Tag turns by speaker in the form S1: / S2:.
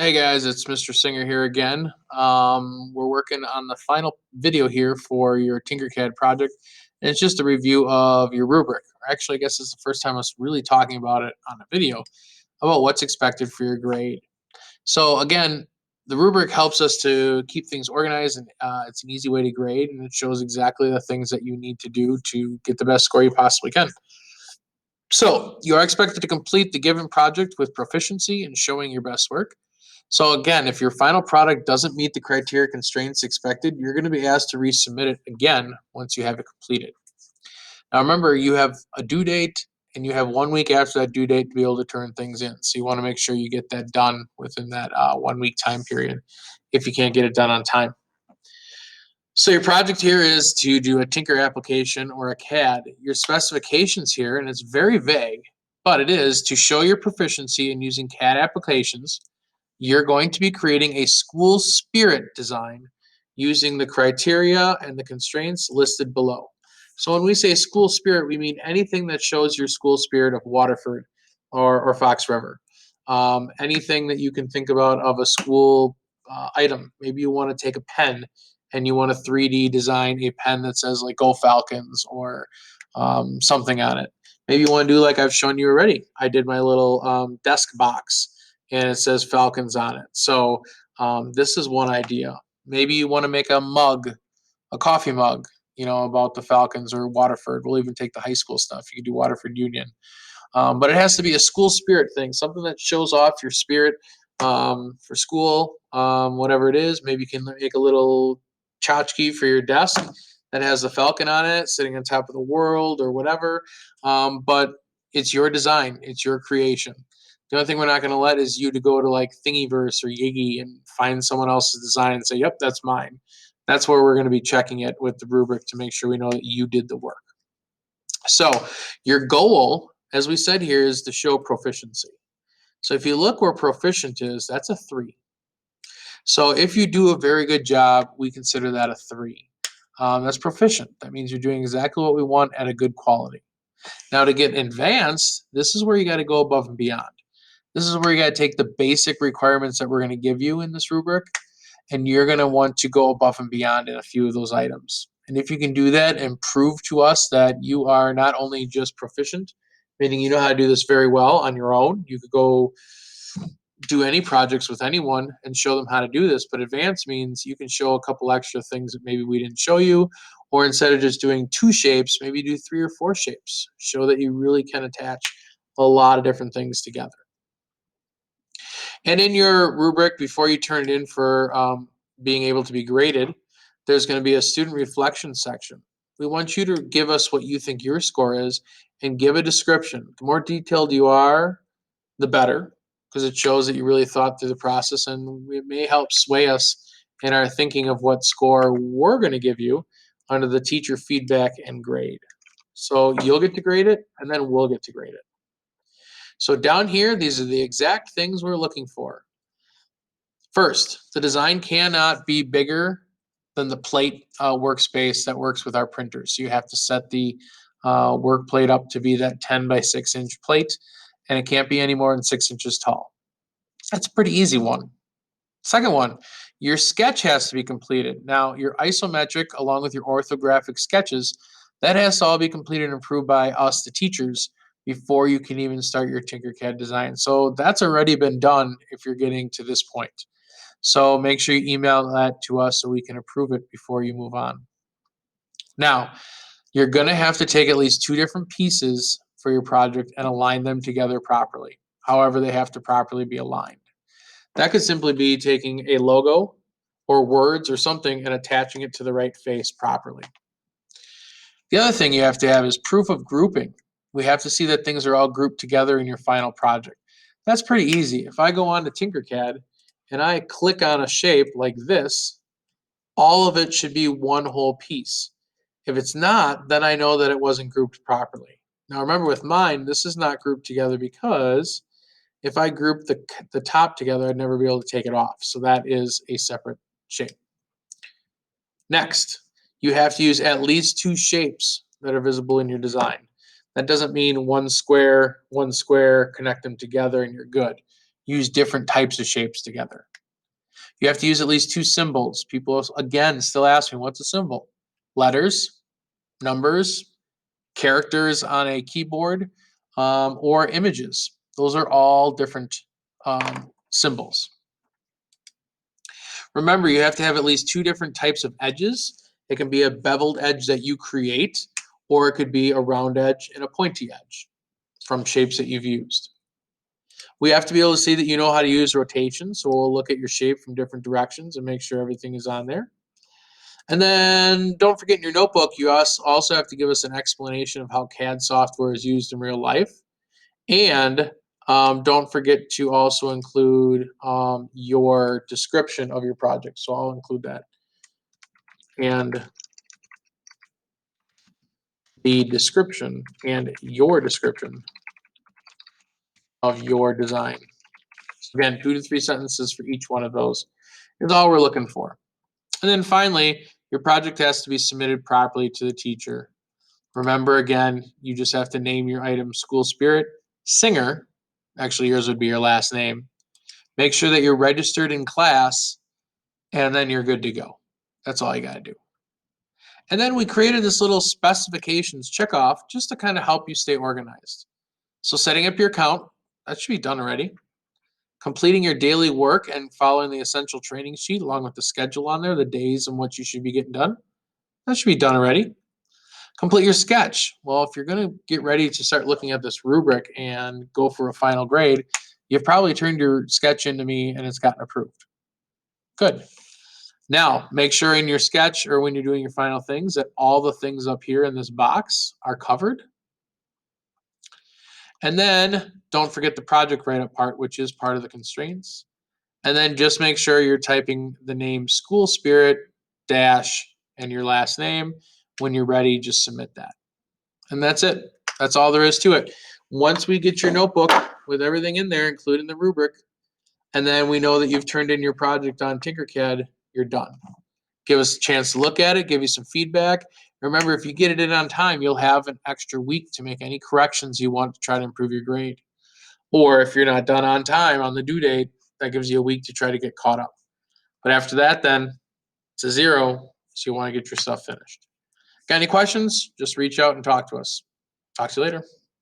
S1: Hey guys, it's Mr. Singer here again. We're working on the final video here for your Tinkercad project, and it's just a review of your rubric. Actually, I guess it's the first time us really talking about it on a video about what's expected for your grade. So again, the rubric helps us to keep things organized, and it's an easy way to grade, and it shows exactly the things that you need to do to get the best score you possibly can. So you are expected to complete the given project with proficiency and showing your best work. So again, if your final product doesn't meet the criteria constraints expected, you're going to be asked to resubmit it again once you have it completed. Now remember, you have a due date and you have 1 week after that due date to be able to turn things in. So you want to make sure you get that done within that 1 week time period if you can't get it done on time. So your project here is to do a Tinker application or a CAD. Your specifications here, and it's very vague, but it is to show your proficiency in using CAD applications. You're going to be creating a school spirit design using the criteria and the constraints listed below. So when we say school spirit, we mean anything that shows your school spirit of Waterford or Fox River. Anything that you can think about of a school item. Maybe you want to take a pen and you want to 3D design a pen that says like "Go Falcons" or something on it. Maybe you want to do like I've shown you already. I did my little desk box and it says Falcons on it. So this is one idea. Maybe you want to make a mug, a coffee mug, about the Falcons or Waterford. We'll even take the high school stuff. You can do Waterford Union. But it has to be a school spirit thing, something that shows off your spirit for school, whatever it is. Maybe you can make a little tchotchke for your desk that has the falcon on it, sitting on top of the world or whatever. But it's your design, it's your creation. The only thing we're not going to let is you to go to like Thingiverse or Yiggy and find someone else's design and say, "Yep, that's mine." That's where we're going to be checking it with the rubric to make sure we know that you did the work. So your goal, as we said here, is to show proficiency. So if you look where proficient is, that's a 3. So if you do a very good job, we consider that a 3. That's proficient. That means you're doing exactly what we want at a good quality. Now to get advanced, this is where you got to go above and beyond. This is where you got to take the basic requirements that we're going to give you in this rubric, and you're going to want to go above and beyond in a few of those items. And if you can do that and prove to us that you are not only just proficient, meaning you know how to do this very well on your own, you could go do any projects with anyone and show them how to do this. But advanced means you can show a couple extra things that maybe we didn't show you, or instead of just doing 2 shapes, maybe do 3 or 4 shapes. Show that you really can attach a lot of different things together. And in your rubric, before you turn it in for being able to be graded, there's going to be a student reflection section. We want you to give us what you think your score is and give a description. The more detailed you are, the better, because it shows that you really thought through the process, and it may help sway us in our thinking of what score we're going to give you under the teacher feedback and grade. So you'll get to grade it, and then we'll get to grade it. So down here, these are the exact things we're looking for. First, the design cannot be bigger than the plate workspace that works with our printers. So you have to set the work plate up to be that 10 by 6 inch plate, and it can't be any more than 6 inches tall. That's a pretty easy one. Second one, your sketch has to be completed. Now, your isometric along with your orthographic sketches, that has to all be completed and approved by us, the teachers, before you can even start your Tinkercad design. So that's already been done if you're getting to this point. So make sure you email that to us so we can approve it before you move on. Now, you're going to have to take at least 2 different pieces for your project and align them together properly. However, they have to properly be aligned. That could simply be taking a logo or words or something and attaching it to the right face properly. The other thing you have to have is proof of grouping. We have to see that things are all grouped together in your final project. That's pretty easy. If I go on to Tinkercad and I click on a shape like this, all of it should be one whole piece. If it's not, then I know that it wasn't grouped properly. Now remember with mine, this is not grouped together because if I group the top together, I'd never be able to take it off. So that is a separate shape. Next, you have to use at least 2 shapes that are visible in your design. That doesn't mean one square, connect them together and you're good. use different types of shapes together. You have to use at least 2 symbols. People, again, still ask me, what's a symbol? Letters, numbers, characters on a keyboard, or images. Those are all different symbols. Remember, you have to have at least 2 different types of edges. It can be a beveled edge that you create, or it could be a round edge and a pointy edge from shapes that you've used. We have to be able to see that you know how to use rotation, so we'll look at your shape from different directions and make sure everything is on there. And then don't forget in your notebook, you also have to give us an explanation of how CAD software is used in real life. And don't forget to also include your description of your project. So I'll include that. And the description and your description of your design. So again, 2 to 3 sentences for each one of those is all we're looking for. And then finally, your project has to be submitted properly to the teacher. Remember, again, you just have to name your item school spirit, singer. Actually, yours would be your last name. Make sure that you're registered in class, and then you're good to go. That's all you got to do. And then we created this little specifications checkoff just to kind of help you stay organized. So setting up your account, that should be done already. Completing your daily work and following the essential training sheet along with the schedule on there, the days and what you should be getting done, that should be done already. Complete your sketch. Well, if you're going to get ready to start looking at this rubric and go for a final grade, you've probably turned your sketch into me and it's gotten approved. Good. Now, make sure in your sketch or when you're doing your final things that all the things up here in this box are covered. And then don't forget the project write-up part, which is part of the constraints. And then just make sure you're typing the name school spirit dash and your last name. When you're ready, just submit that. And that's it. That's all there is to it. Once we get your notebook with everything in there, including the rubric, and then we know that you've turned in your project on Tinkercad, you're done. Give us a chance to look at it, give you some feedback. Remember, if you get it in on time, you'll have an extra week to make any corrections you want to try to improve your grade. Or if you're not done on time on the due date, that gives you a week to try to get caught up. But after that, then it's a 0, so you want to get your stuff finished. Got any questions? Just reach out and talk to us. Talk to you later.